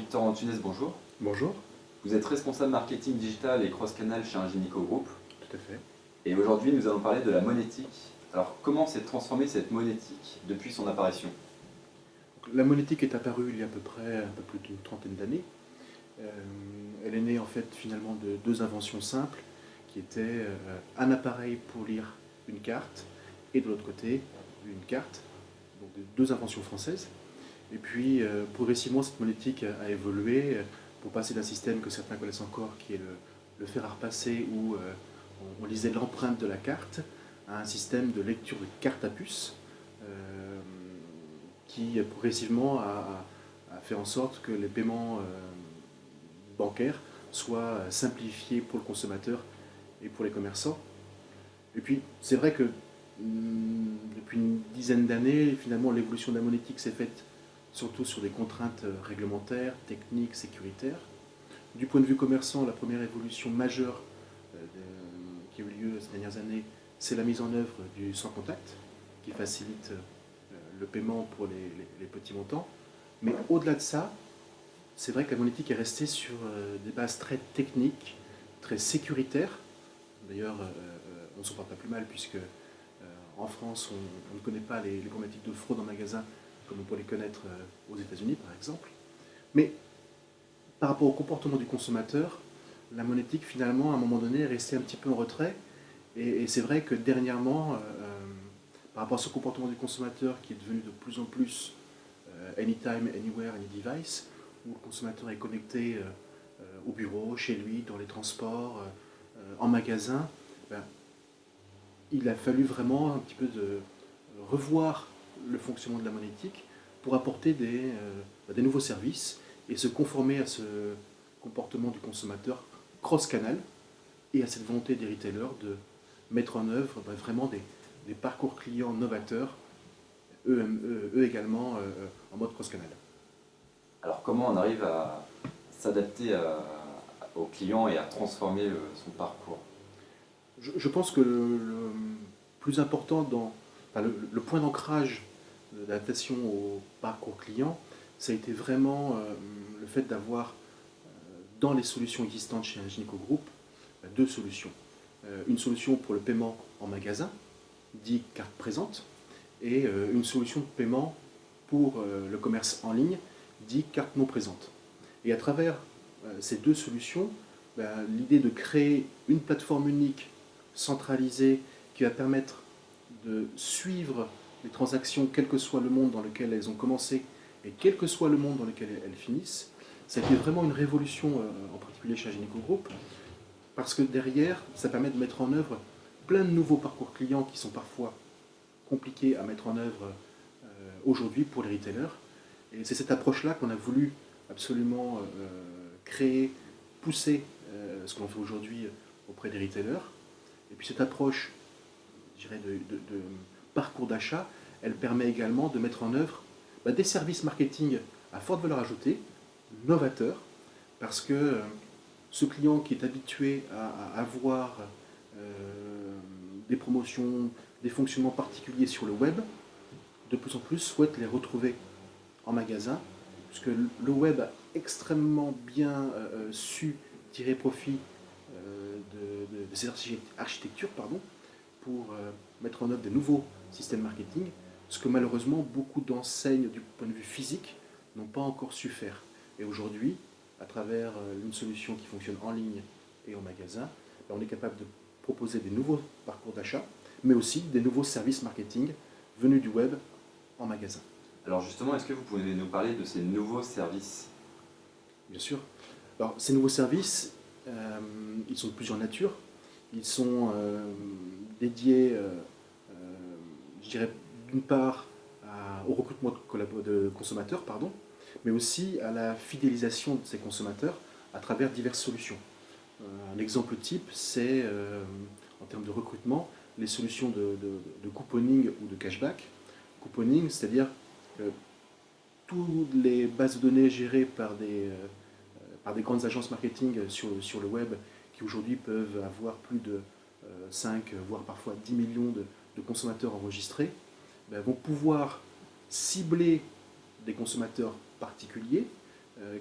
Victor Antunes, bonjour. Bonjour, Vous êtes responsable marketing digital et cross-canal chez Ingenico Group. tout à fait. Et aujourd'hui, nous allons parler de la monétique. Alors, comment s'est transformée cette monétique depuis son apparition? Donc, la monétique est apparue il y a à peu près un peu plus d'une trentaine d'années. Elle est née en fait finalement de deux inventions simples qui étaient un appareil pour lire une carte et de l'autre côté une carte, donc deux inventions françaises. Et puis progressivement cette monétique a évolué pour passer d'un système que certains connaissent encore qui est le fer à repasser où on lisait l'empreinte de la carte à un système de lecture de carte à puce qui progressivement a fait en sorte que les paiements bancaires soient simplifiés pour le consommateur et pour les commerçants. Et puis, c'est vrai que depuis une dizaine d'années, finalement, l'évolution de la monétique s'est faite surtout sur des contraintes réglementaires, techniques, sécuritaires. Du point de vue commerçant, la première évolution majeure qui a eu lieu ces dernières années, c'est la mise en œuvre du sans contact, qui facilite le paiement pour les petits montants. Mais au-delà de ça, c'est vrai que la monétique est restée sur des bases très techniques, très sécuritaires. D'ailleurs, on ne s'en porte pas plus mal puisque en France, on ne connaît pas les problématiques de fraude en magasin comme on peut les connaître aux États-Unis, par exemple. Mais par rapport au comportement du consommateur, la monétique, finalement, à un moment donné, est restée un petit peu en retrait. Et c'est vrai que dernièrement, par rapport à ce comportement du consommateur qui est devenu de plus en plus anytime, anywhere, any device, où le consommateur est connecté au bureau, chez lui, dans les transports, en magasin, ben, il a fallu vraiment un petit peu de revoir le fonctionnement de la monétique pour apporter des nouveaux services et se conformer à ce comportement du consommateur cross-canal et à cette volonté des retailers de mettre en œuvre vraiment des parcours clients novateurs, eux également en mode cross-canal. Alors, comment on arrive à s'adapter au client et à transformer son parcours? Je pense que le plus important enfin, le point d'ancrage de l'adaptation au parcours client, ça a été vraiment le fait d'avoir dans les solutions existantes chez Ingenico Group deux solutions. Une solution pour le paiement en magasin, dit carte présente, et une solution de paiement pour le commerce en ligne, dit carte non présente. Et à travers ces deux solutions, l'idée de créer une plateforme unique, centralisée, qui va permettre de suivre les transactions, quel que soit le monde dans lequel elles ont commencé et quel que soit le monde dans lequel elles finissent, ça a été vraiment une révolution, en particulier chez Ingenico Group, parce que derrière, ça permet de mettre en œuvre plein de nouveaux parcours clients qui sont parfois compliqués à mettre en œuvre aujourd'hui pour les retailers. Et c'est cette approche-là qu'on a voulu absolument créer, pousser ce qu'on fait aujourd'hui auprès des retailers. Et puis cette approche, je dirais, de parcours d'achat, elle permet également de mettre en œuvre des services marketing à forte valeur ajoutée, novateurs, parce que ce client qui est habitué à avoir des promotions, des fonctionnements particuliers sur le web, de plus en plus souhaite les retrouver en magasin, puisque le web a extrêmement bien su tirer profit de ces architectures pour mettre en œuvre des nouveaux systèmes marketing, ce que malheureusement beaucoup d'enseignes du point de vue physique n'ont pas encore su faire. Et aujourd'hui, à travers une solution qui fonctionne en ligne et en magasin, on est capable de proposer des nouveaux parcours d'achat, mais aussi des nouveaux services marketing venus du web en magasin. Alors justement, est-ce que vous pouvez nous parler de ces nouveaux services? Bien sûr. Alors, ces nouveaux services, ils sont de plusieurs natures. Ils sont dédiés, je dirais, d'une part au recrutement de consommateurs, mais aussi à la fidélisation de ces consommateurs à travers diverses solutions. Un exemple type, c'est en termes de recrutement, les solutions de couponing ou de cashback. Couponing, c'est-à-dire que toutes les bases de données gérées par des grandes agences marketing sur le web qui aujourd'hui peuvent avoir plus de 5, voire parfois 10 millions de consommateurs enregistrés, vont pouvoir cibler des consommateurs particuliers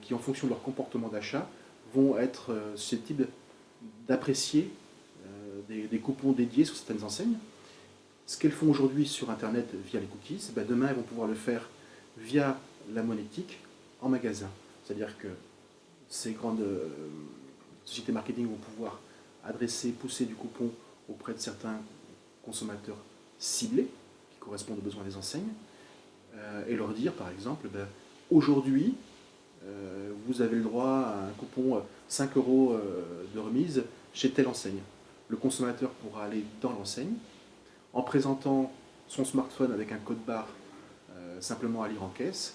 qui, en fonction de leur comportement d'achat, vont être susceptibles d'apprécier des coupons dédiés sur certaines enseignes. Ce qu'elles font aujourd'hui sur Internet via les cookies, ben demain elles vont pouvoir le faire via la monétique en magasin. C'est-à-dire que ces grandes sociétés marketing vont pouvoir adresser, pousser du coupon auprès de certains consommateurs ciblés qui correspondent aux besoins des enseignes et leur dire par exemple, ben, aujourd'hui vous avez le droit à un coupon 5 euros de remise chez telle enseigne. Le consommateur pourra aller dans l'enseigne en présentant son smartphone avec un code barre simplement à lire en caisse.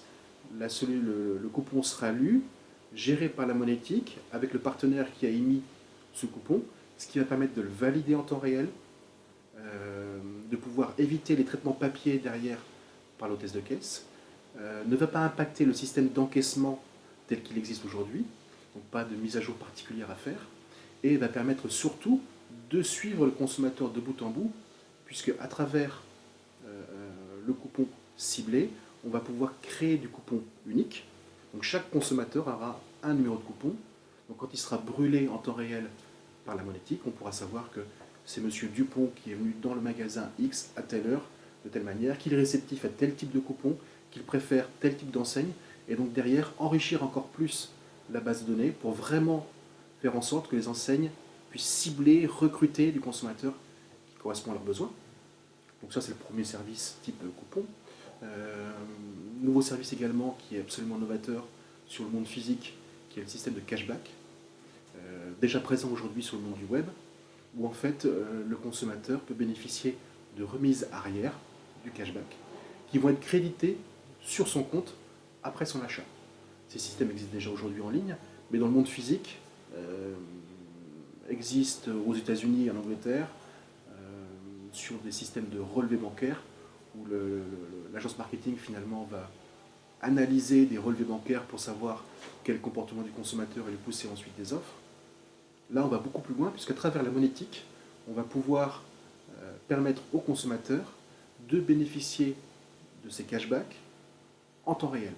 Le coupon sera lu, géré par la monétique avec le partenaire qui a émis ce coupon, ce qui va permettre de le valider en temps réel, de pouvoir éviter les traitements papier derrière par l'hôtesse de caisse, ne va pas impacter le système d'encaissement tel qu'il existe aujourd'hui, donc pas de mise à jour particulière à faire, et va permettre surtout de suivre le consommateur de bout en bout, puisque à travers le coupon ciblé, on va pouvoir créer du coupon unique. Donc chaque consommateur aura un numéro de coupon. Donc quand il sera brûlé en temps réel par la monétique, on pourra savoir que c'est Monsieur Dupont qui est venu dans le magasin X à telle heure, de telle manière, qu'il est réceptif à tel type de coupon, qu'il préfère tel type d'enseigne, et donc derrière enrichir encore plus la base de données pour vraiment faire en sorte que les enseignes puissent cibler, recruter du consommateur qui correspond à leurs besoins. Donc ça c'est le premier service type coupon. Nouveau service également qui est absolument novateur sur le monde physique, qui est le système de cashback, déjà présent aujourd'hui sur le monde du web, où en fait le consommateur peut bénéficier de remises arrière du cashback qui vont être créditées sur son compte après son achat. Ces systèmes existent déjà aujourd'hui en ligne, mais dans le monde physique, existent aux États-Unis et en Angleterre sur des systèmes de relevé bancaire où l'agence marketing finalement va analyser des relevés bancaires pour savoir quel comportement du consommateur et lui pousser ensuite des offres. Là, on va beaucoup plus loin, puisqu'à travers la monétique, on va pouvoir permettre aux consommateurs de bénéficier de ces cashbacks en temps réel.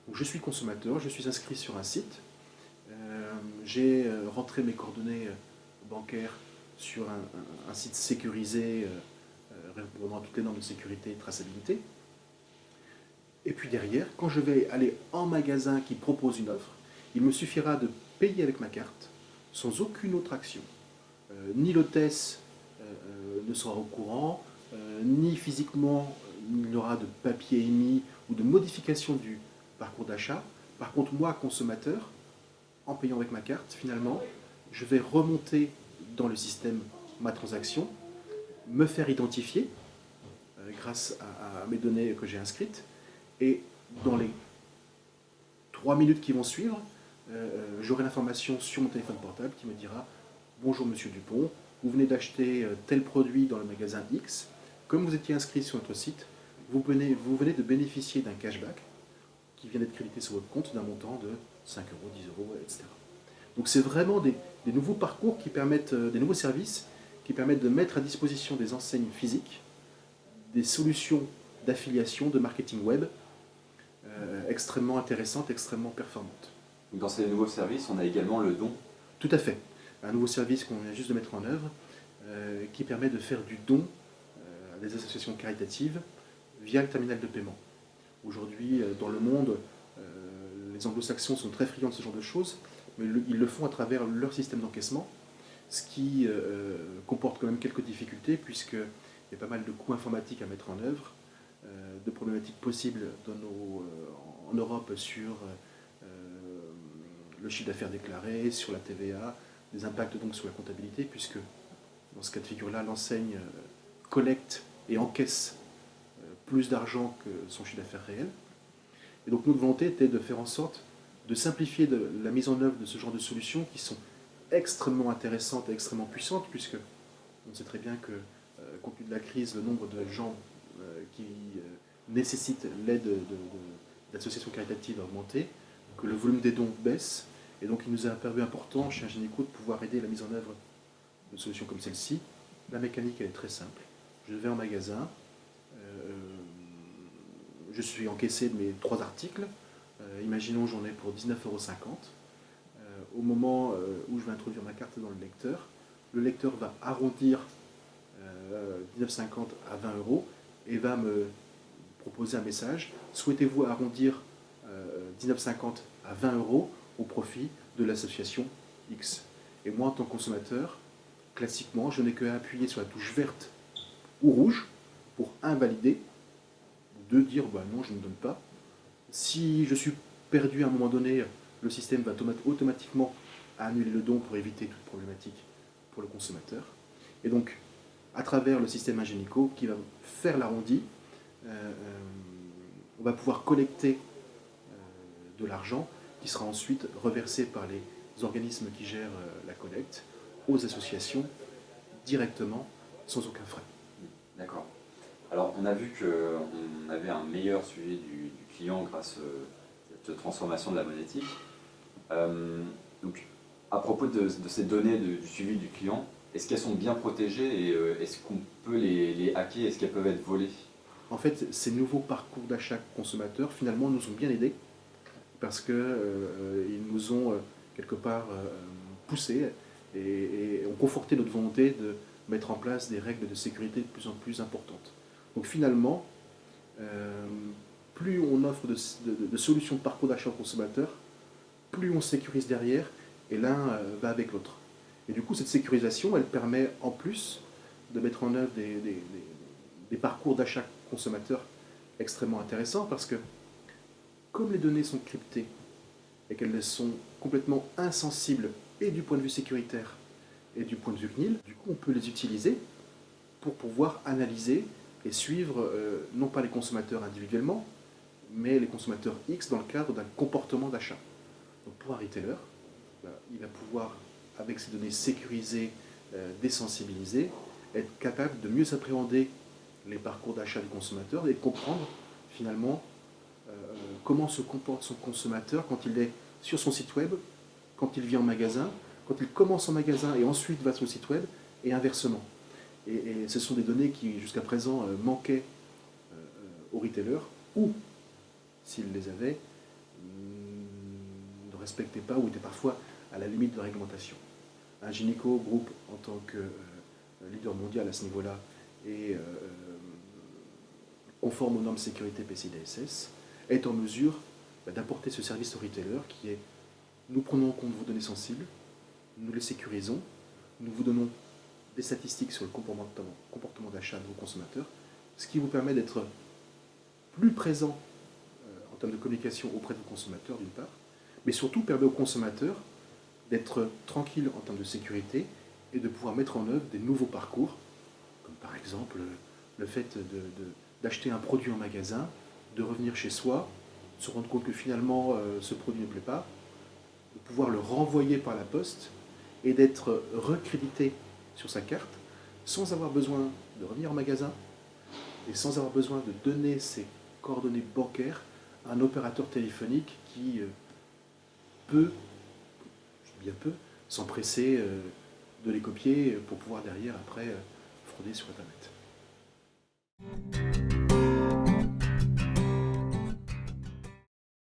Donc, je suis consommateur, je suis inscrit sur un site, j'ai rentré mes coordonnées bancaires sur un site sécurisé répondant à toutes les normes de sécurité et de traçabilité. Et puis derrière, quand je vais aller en magasin qui propose une offre, il me suffira de payer avec ma carte sans aucune autre action. Ni l'hôtesse ne sera au courant, ni physiquement il n'y aura de papier émis ou de modification du parcours d'achat. Par contre, moi, consommateur, en payant avec ma carte, finalement, je vais remonter dans le système ma transaction, me faire identifier grâce à mes données que j'ai inscrites, et dans les 3 minutes qui vont suivre, j'aurai l'information sur mon téléphone portable qui me dira « Bonjour Monsieur Dupont, vous venez d'acheter tel produit dans le magasin X. Comme vous étiez inscrit sur notre site, vous venez de bénéficier d'un cashback qui vient d'être crédité sur votre compte d'un montant de 5 euros, 10 euros, etc. » Donc c'est vraiment des nouveaux parcours qui permettent, des nouveaux services qui permettent de mettre à disposition des enseignes physiques des solutions d'affiliation, de marketing web extrêmement intéressantes, extrêmement performantes. Dans ces nouveaux services, on a également le don. Tout à fait. Un nouveau service qu'on vient juste de mettre en œuvre qui permet de faire du don à des associations caritatives via le terminal de paiement. Aujourd'hui, dans le monde, les anglo-saxons sont très friands de ce genre de choses, mais ils le font à travers leur système d'encaissement, ce qui comporte quand même quelques difficultés, puisqu'il y a pas mal de coûts informatiques à mettre en œuvre, de problématiques possibles en Europe sur le chiffre d'affaires déclaré, sur la TVA, des impacts donc sur la comptabilité, puisque dans ce cas de figure-là, l'enseigne collecte et encaisse plus d'argent que son chiffre d'affaires réel. Et donc notre volonté était de faire en sorte de simplifier la mise en œuvre de ce genre de solutions qui sont extrêmement intéressantes et extrêmement puissantes, puisque on sait très bien que, compte tenu de la crise, le nombre de gens qui nécessitent l'aide d'associations caritatives a augmenté, que le volume des dons baisse, et donc il nous a paru important chez Ingenico de pouvoir aider la mise en œuvre de solutions comme celle-ci. La mécanique elle est très simple. Je vais en magasin, je suis encaissé de mes 3 articles, Imaginons j'en ai pour 19,50 €. Au moment où je vais introduire ma carte dans le lecteur va arrondir 19,50 à 20 € et va me proposer un message. Souhaitez-vous arrondir 19,50 à 20 € au profit de l'association X? Et moi, en tant que consommateur, classiquement, je n'ai qu'à appuyer sur la touche verte ou rouge pour invalider, ou de dire bah non, je ne donne pas. Si je suis perdu à un moment donné, le système va automatiquement annuler le don pour éviter toute problématique pour le consommateur. Et donc, à travers le système Ingenico qui va faire l'arrondi, on va pouvoir collecter de l'argent qui sera ensuite reversé par les organismes qui gèrent la collecte aux associations directement, sans aucun frais. D'accord. Alors, on a vu qu'on avait un meilleur suivi du client grâce à cette transformation de la monétique. Donc, à propos de ces données du suivi du client, est-ce qu'elles sont bien protégées et est-ce qu'on peut les hacker? Est-ce qu'elles peuvent être volées? En fait, ces nouveaux parcours d'achat consommateurs, finalement, nous ont bien aidés parce qu'ils nous ont quelque part poussés et ont conforté notre volonté de mettre en place des règles de sécurité de plus en plus importantes. Donc finalement, plus on offre de solutions de parcours d'achat aux consommateurs, plus on sécurise derrière, et l'un va avec l'autre. Et du coup, cette sécurisation, elle permet en plus de mettre en œuvre des parcours d'achat consommateurs extrêmement intéressants, parce que comme les données sont cryptées et qu'elles sont complètement insensibles et du point de vue sécuritaire et du point de vue CNIL, du coup on peut les utiliser pour pouvoir analyser et suivre non pas les consommateurs individuellement, mais les consommateurs X dans le cadre d'un comportement d'achat. Donc pour un retailer, il va pouvoir, avec ces données sécurisées, désensibilisées, être capable de mieux appréhender les parcours d'achat du consommateur et comprendre finalement comment se comporte son consommateur quand il est sur son site web, quand il vient en magasin, quand il commence en magasin et ensuite va sur le site web, et inversement. Et ce sont des données qui, jusqu'à présent, manquaient aux retailers, ou, s'ils les avaient, ne respectaient pas ou étaient parfois à la limite de réglementation. Ingenico Group, en tant que leader mondial à ce niveau-là, et conforme aux normes sécurité PCI DSS, est en mesure d'apporter ce service au retailer qui est: nous prenons en compte vos données sensibles, nous les sécurisons, nous vous donnons des statistiques sur le comportement d'achat de vos consommateurs, ce qui vous permet d'être plus présent en termes de communication auprès de vos consommateurs d'une part, mais surtout permet aux consommateurs d'être tranquilles en termes de sécurité et de pouvoir mettre en œuvre des nouveaux parcours, comme par exemple le fait d'acheter un produit en magasin, de revenir chez soi, se rendre compte que finalement ce produit ne plaît pas, de pouvoir le renvoyer par la poste et d'être recrédité sur sa carte sans avoir besoin de revenir en magasin et sans avoir besoin de donner ses coordonnées bancaires à un opérateur téléphonique qui peut, bien peu, s'empresser de les copier pour pouvoir derrière après frauder sur Internet.